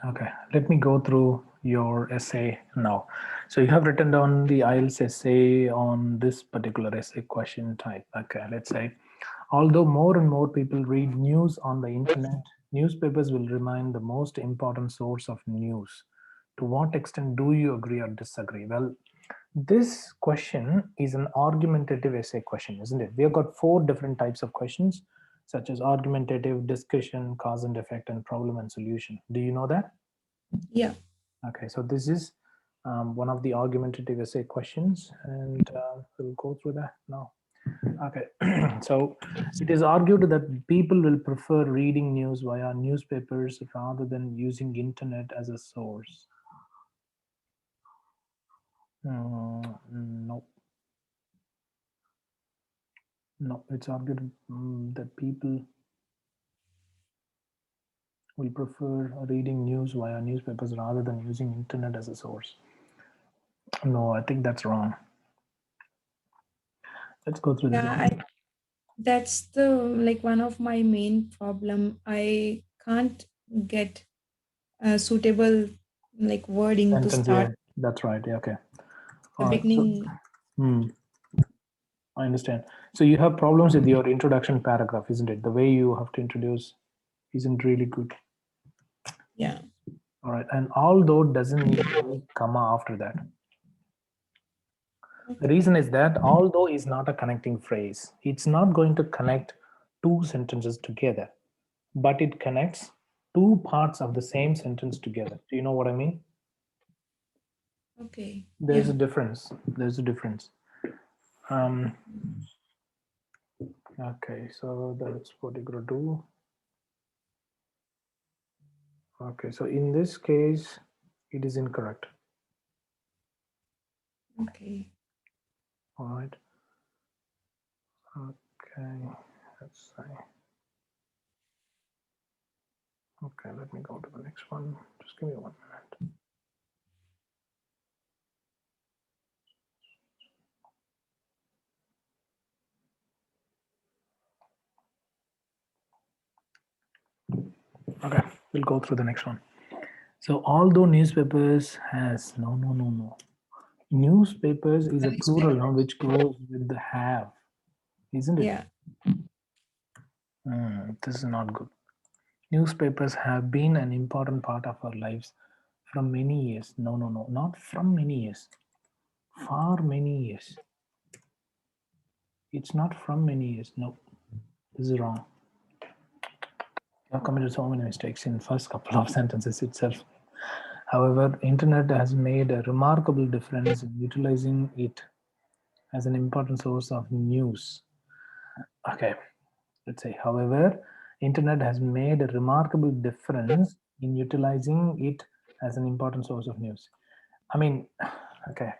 Okay, let me go through your essay now. So you have written down the IELTS essay on this particular essay question type. Okay, let's say, although more and more people read news on the internet, newspapers will remain the most important source of news. To what extent do you agree or disagree? Well, this question is an argumentative essay question, isn't it? We have got four different types of questions, such as argumentative, discussion, cause and effect, and problem and solution. Do you know that? Yeah. Okay, so this is one of the argumentative essay questions, and we'll go through that now. Okay, so it is argued that people will prefer reading news via newspapers rather than using internet as a source. No, no, it's argued that people will prefer reading news via newspapers rather than using internet as a source. No, I think that's wrong. Let's go through this. Yeah, that's the one of my main problem. I can't get a suitable wording to Sentence, start yeah, that's right. Yeah, okay. the All right. So, beginning. hmm, I understand. So you have problems with your introduction paragraph, isn't it? The way you have to introduce isn't really good. Yeah. All right. And although doesn't need any comma after that. The Okay. reason is that although is not a connecting phrase, it's not going to connect two sentences together, but it connects two parts of the same sentence together. Do you know what I mean? Okay. There's Yeah. a difference. There's a difference. Um, okay, so that's what you're going to do. Okay, so in this case, it is incorrect. Okay. All right. Okay, let's say. Okay, let me go to the next one. Just give me 1 minute. Okay, we'll go through the next one. So although newspapers has no. Newspapers is a plural noun which goes with the have, isn't it? Yeah. This is not good. Newspapers have been an important part of our lives from many years. No, not from many years. For many years. It's not from many years. No, this is wrong. I've committed so many mistakes in first couple of sentences itself. However, internet has made a remarkable difference in utilizing it as an important source of news. Okay, let's say, however, internet has made a remarkable difference in utilizing it as an important source of news. I mean, okay,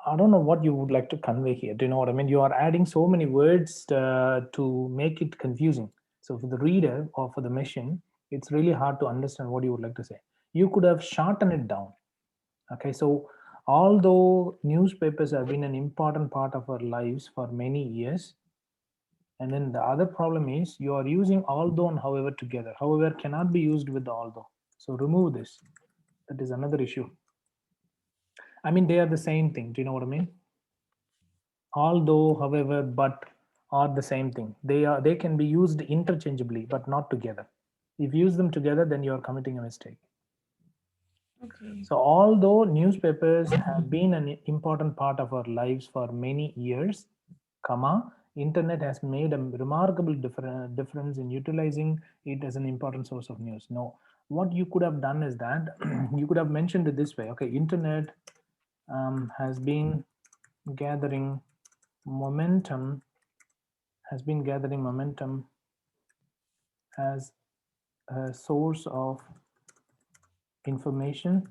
I don't know what you would like to convey here. Do you know what I mean? You are adding so many words to make it confusing. So for the reader or for the machine, it's really hard to understand what you would like to say. You could have shortened it down. Okay, so although newspapers have been an important part of our lives for many years, and then the other problem is you are using although and however together. However cannot be used with the although. So remove this. That is another issue. I mean, they are the same thing. Do you know what I mean? Although, however, but are the same thing. They can be used interchangeably, but not together. If you use them together, then you are committing a mistake. Okay. So although newspapers have been an important part of our lives for many years, comma, internet has made a remarkable difference in utilizing it as an important source of news. No, what you could have done is that you could have mentioned it this way. Okay, internet has been gathering momentum, as a source of information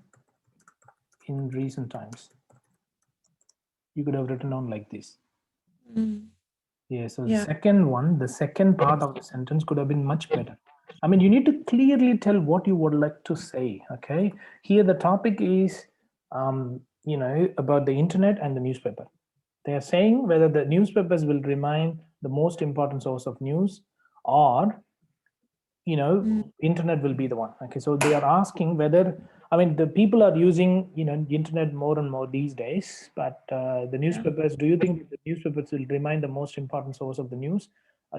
in recent times. You could have written down like this. Mm. Yeah, so Yeah. the second part of the sentence could have been much better. I mean, you need to clearly tell what you would like to say. Okay, here the topic is, about the internet and the newspaper. They are saying whether the newspapers will remain the most important source of news, or internet will be the one. Okay, so they are asking whether, I mean, the people are using the internet more and more these days, but the newspapers, do you think the newspapers will remain the most important source of the news?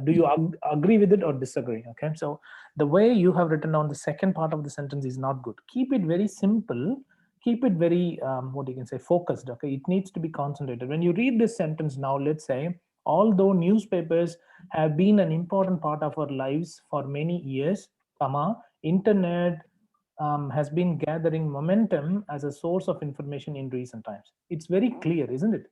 Do you agree with it or disagree? Okay, so the way you have written down the second part of the sentence is not good. Keep it very simple, keep it very what you can say, focused. Okay, it needs to be concentrated. When you read this sentence now, let's say, although newspapers have been an important part of our lives for many years, comma, internet has been gathering momentum as a source of information in recent times. It's very clear, isn't it?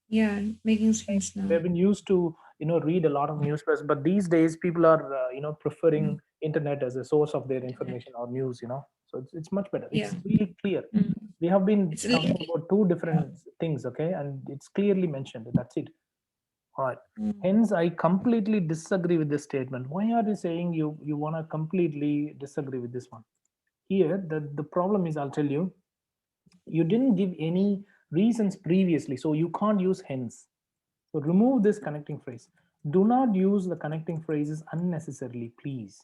Yeah, making sense now. We've been used to read a lot of newspapers, but these days people are preferring internet as a source of their Internet. information or news. So it's much better. Yeah. It's really clear. Mm. We have been It's talking really. about two different things, okay, and it's clearly mentioned. That's it. All right. Mm. Hence, I completely disagree with this statement. Why are you saying you want to completely disagree with this one? Here, the problem is, I'll tell you, you didn't give any reasons previously, so you can't use hence. So remove this connecting phrase. Do not use the connecting phrases unnecessarily, please.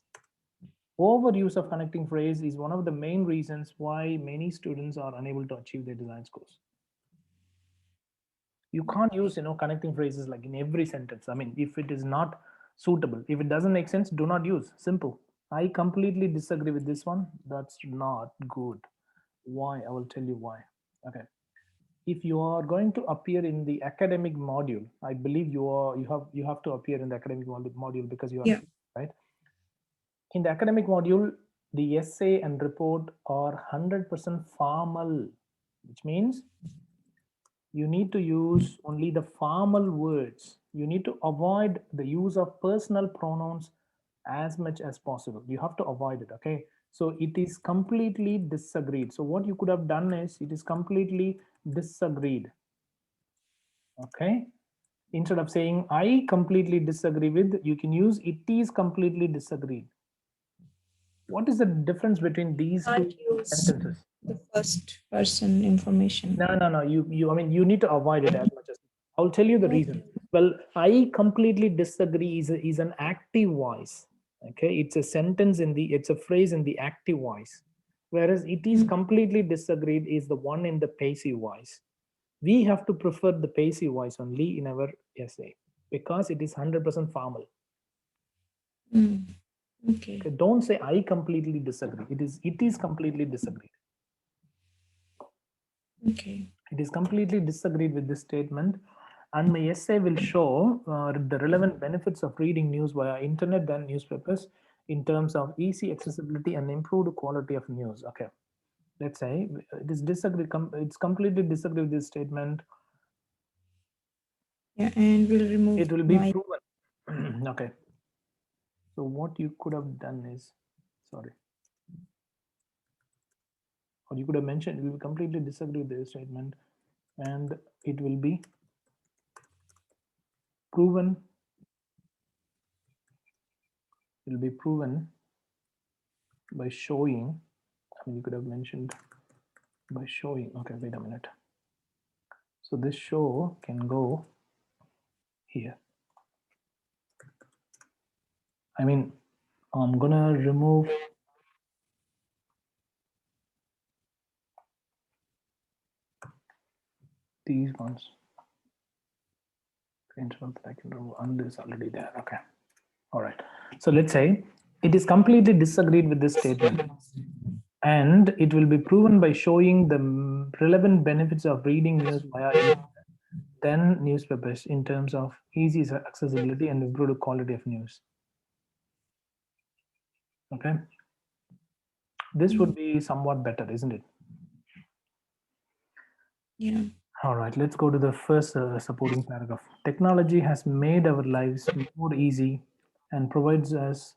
Overuse of connecting phrase is one of the main reasons why many students are unable to achieve their desired scores. You can't use connecting phrases like in every sentence. I mean, if it is not suitable, if it doesn't make sense, do not use. Simple. I completely disagree with this one. That's not good. Why? I will tell you why. Okay, if you are going to appear in the academic module, I believe you have to appear in the academic module because you are Yeah. right. In the academic module, the essay and report are 100% formal, which means you need to use only the formal words. You need to avoid the use of personal pronouns as much as possible. You have to avoid it. Okay, so it is completely disagreed. So what you could have done is, it is completely disagreed. Okay, instead of saying I completely disagree with, you can use it is completely disagreed. What is the difference between these two Can't use sentences? the first person information. No. You. I mean, you need to avoid it as much as. I'll tell you the reason. Okay. Well, I completely disagree is an active voice. Okay, it's a sentence it's a phrase in the active voice, whereas it is Mm. completely disagreed is the one in the passive voice. We have to prefer the passive voice only in our essay because it is 100% formal. Mm. Okay. Okay, don't say I completely disagree. It is completely disagreed. Okay. It is completely disagreed with this statement, and my essay will show the relevant benefits of reading news via internet and newspapers in terms of easy accessibility and improved quality of news. Okay, let's say it is it's completely disagree with this statement. Yeah, and we'll remove It will be my. proven. Okay, so what you could have done is, sorry, or you could have mentioned, it will completely disagree with this statement, and it will be proven. It will be proven by showing. I mean, you could have mentioned by showing. Okay, wait a minute. So this show can go here. I mean, I'm gonna remove these ones. I can remove, and this already there. Okay. All right. So let's say it is completely disagreed with this statement, and it will be proven by showing the relevant benefits of reading news via internet, then newspapers in terms of easy accessibility and improved quality of news. Okay, this would be somewhat better, isn't it? Yeah. All right, let's go to the first supporting paragraph. Technology has made our lives more easy and provides us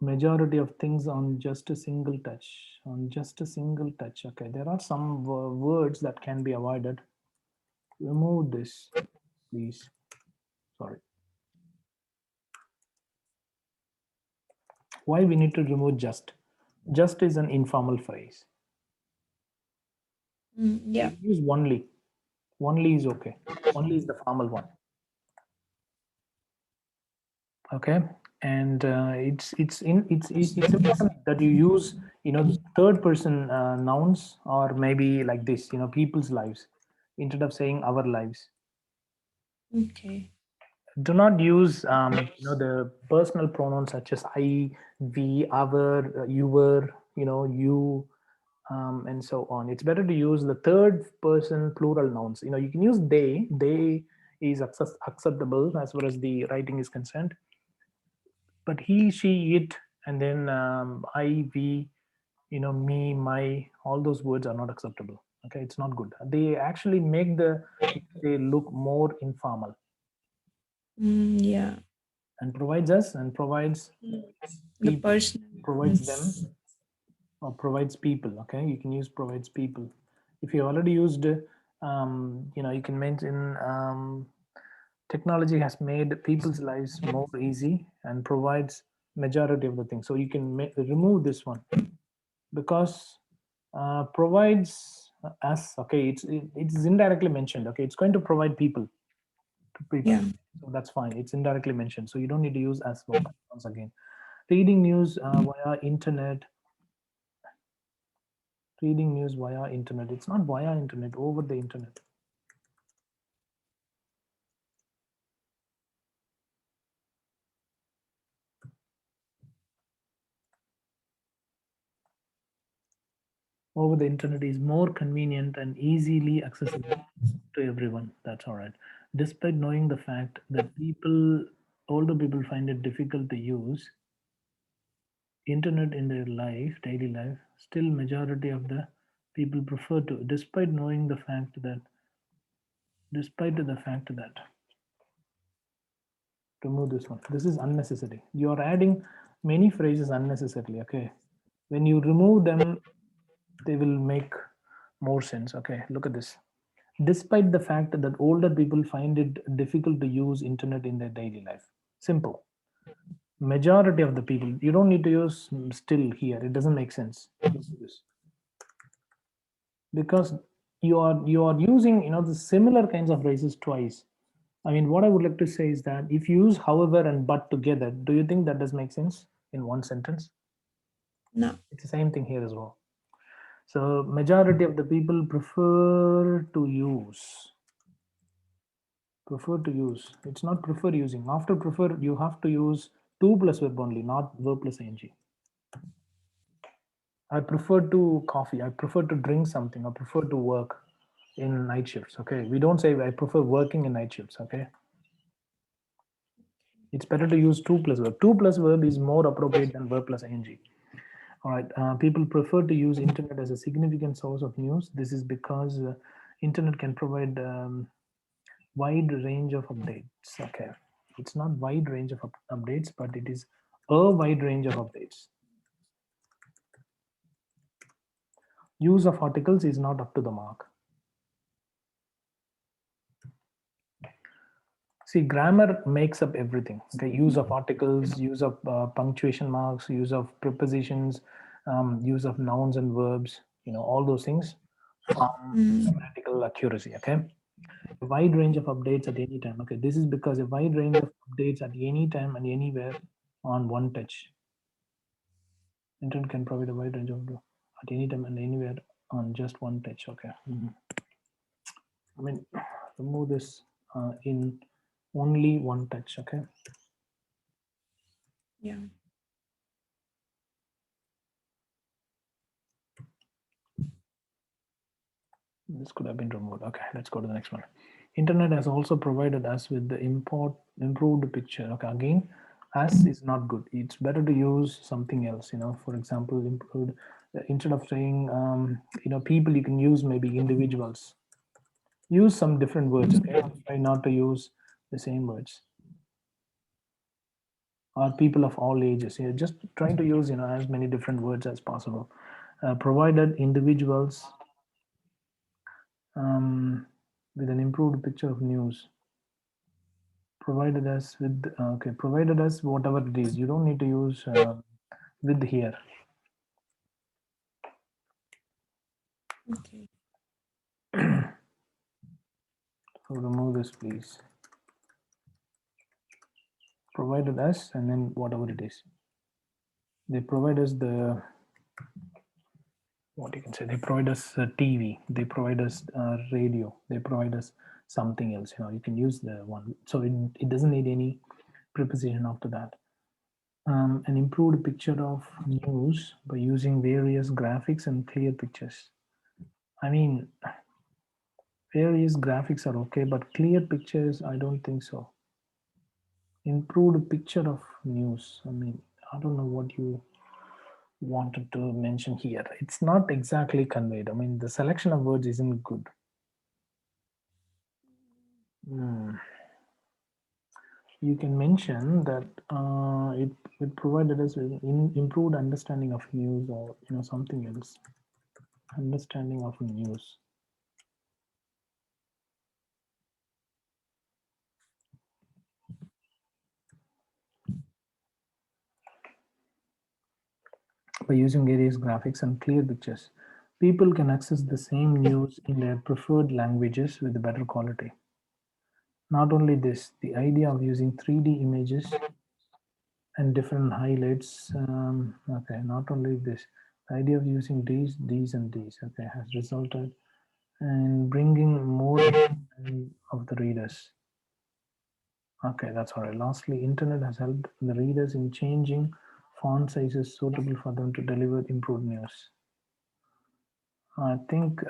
majority of things on just a single touch. On just a single touch. Okay, there are some words that can be avoided. Remove this, please. Sorry. Why we need to remove just? Just is an informal phrase. Yeah. Use only. Only is okay. Only is the formal one. Okay, and it's important that you use third person nouns, or maybe like this, people's lives, instead of saying our lives. Okay. Do not use the personal pronouns such as I, we, our, your, you, and so on. It's better to use the third person plural nouns. You can use they is acceptable as far as the writing is concerned, but he, she, it, and then I, we, me, my, all those words are not acceptable. Okay, it's not good. They actually make they look more informal, Yeah. and provides us and provides The people, personal provides them, ones. or provides people. Okay, you can use provides people. If you already used you can mention technology has made people's lives more easy and provides majority of the things, so you can remove this one, because provides us. Okay, it's indirectly mentioned. Okay, it's going to provide people to people, Yeah. so that's fine, it's indirectly mentioned, so you don't need to use as once again. Reading news via internet. Reading news via internet, it's not via internet, over the internet. Over the internet is more convenient and easily accessible to everyone. That's all right. Despite knowing the fact that older people find it difficult to use internet in their daily life, still majority of the people prefer to, despite the fact that, remove this one. This is unnecessary. You are adding many phrases unnecessarily. Okay, when you remove them, they will make more sense. Okay, look at this. Despite the fact that older people find it difficult to use internet in their daily life. Simple. Majority of the people. You don't need to use still here. It doesn't make sense. This, because you are using the similar kinds of phrases twice. I mean, what I would like to say is that if you use however and but together, do you think that does make sense in one sentence? No. It's the same thing here as well. So majority of the people prefer to use. It's not prefer using. After prefer, you have to use to plus verb only, not verb plus ing. I prefer to coffee. I prefer to drink something. I prefer to work in night shifts. Okay, we don't say I prefer working in night shifts. Okay, it's better to use to plus verb. To plus verb is more appropriate than verb plus ing. All right. People prefer to use internet as a significant source of news. This is because internet can provide wide range of updates. Okay, it's not wide range of updates, but it is a wide range of updates. Use of articles is not up to the mark. See, grammar makes up everything. Okay, use of articles, use of punctuation marks, use of prepositions, use of nouns and verbs, all those things form grammatical accuracy. Okay, a wide range of updates at any time. Okay, this is because a wide range of updates at any time and anywhere on one touch. Internet can provide a wide range of at any time and anywhere on just one touch. Okay. I mean, remove this in only one touch. Okay. Yeah. This could have been removed. Okay, let's go to the next one. Internet has also provided us with the improved picture. Okay, again, as is not good. It's better to use something else. For example, improved. Instead of saying people, you can use maybe individuals. Use some different words. Okay, try not to use the same words. Or people of all ages. Just trying to use as many different words as possible. Provided individuals with an improved picture of news. Provided us with okay. Provided us whatever it is. You don't need to use with here. Okay. So remove this, please. provided us, and then whatever it is. They provide us the, what you can say, they provide us TV, they provide us radio, they provide us something else. You can use the one. So it doesn't need any preposition after that. An improved picture of news by using various graphics and clear pictures. I mean, various graphics are okay, but clear pictures, I don't think so. Improved picture of news. I mean, I don't know what you wanted to mention here. It's not exactly conveyed. I mean, the selection of words isn't good. You can mention that it provided us with improved understanding of news, or something else. Understanding of news. By using various graphics and clear pictures, people can access the same news in their preferred languages with better quality. Not only this, the idea of using 3D images and different highlights, okay, not only this, the idea of using these, and these, okay, has resulted in bringing more of the readers. Okay, that's all right. Lastly, internet has helped the readers in changing font sizes suitable for them to deliver improved news. I think,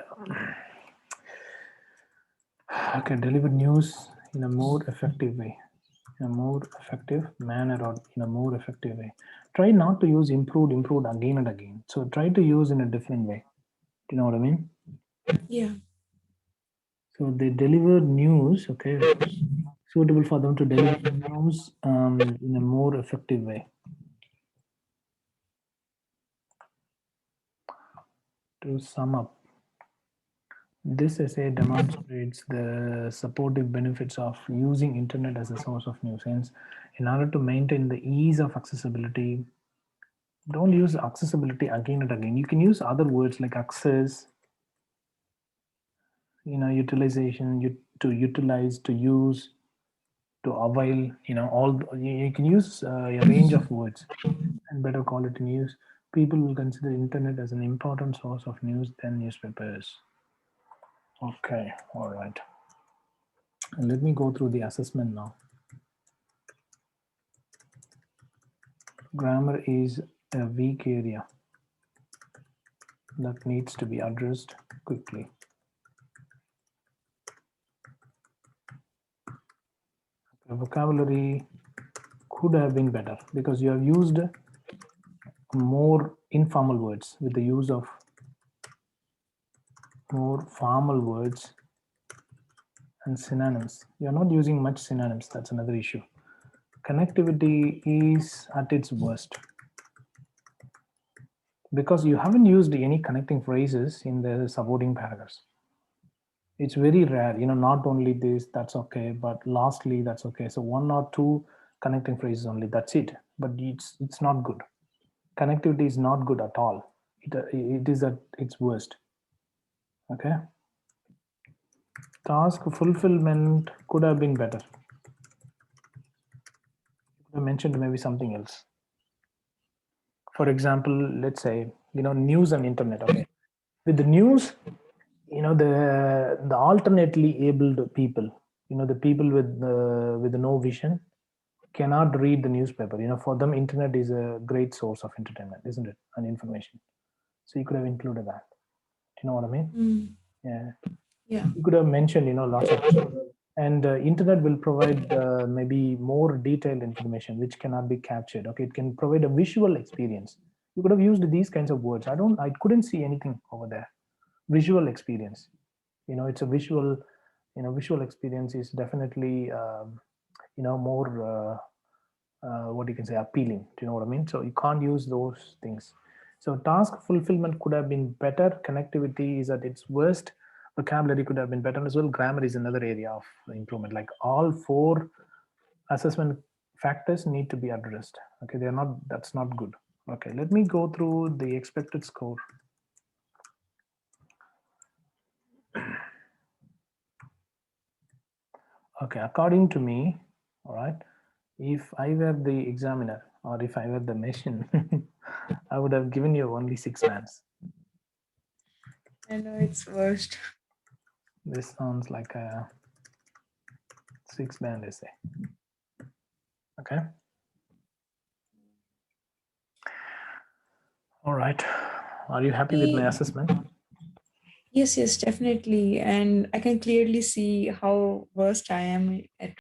okay, deliver news in a more effective way, in a more effective manner, or in a more effective way. Try not to use improved again and again. So try to use in a different way. Do you know what I mean? Yeah. So they deliver news, okay, suitable for them to deliver news in a more effective way. To sum up, this essay demonstrates the supportive benefits of using internet as a source of news. Hence, in order to maintain the ease of accessibility, don't use accessibility again and again. You can use other words like access, utilization, to utilize, to use, to avail. All you can use a range of words and better quality news. People will consider internet as an important source of news than newspapers. Okay, all right. And let me go through the assessment now. Grammar is a weak area that needs to be addressed quickly. The vocabulary could have been better because you have used more informal words with the use of more formal words and synonyms. You're not using much synonyms. That's another issue. Connectivity is at its worst because you haven't used any connecting phrases in the supporting paragraphs. It's very rare, not only this, that's okay, but lastly, that's okay. So one or two connecting phrases only, that's it. But it's not good. Connectivity is not good at all. It is at its worst. Okay. Task fulfillment could have been better. I mentioned maybe something else. For example, let's say, news and internet. Okay. With the news, the alternately abled people, the people with no vision cannot read the newspaper. For them, internet is a great source of entertainment, isn't it? And information. So you could have included that. Do you know what I mean? Yeah. Yeah. You could have mentioned, lots of, and internet will provide maybe more detailed information which cannot be captured. Okay, it can provide a visual experience. You could have used these kinds of words. I couldn't see anything over there. Visual experience. It's a visual. Visual experience is definitely more. What you can say, appealing. Do you know what I mean? So you can't use those things. So task fulfillment could have been better. Connectivity is at its worst. Vocabulary could have been better as well. Grammar is another area of improvement. Like all four assessment factors need to be addressed. Okay, they're not. That's not good. Okay, let me go through the expected score. Okay, according to me, all right, If I were the examiner or if I were the machine, I would have given you only 6 bands. I know it's worst. This sounds like a 6-band essay. Okay. All right. Are you happy with my assessment? Yes, definitely. And I can clearly see how worst I am at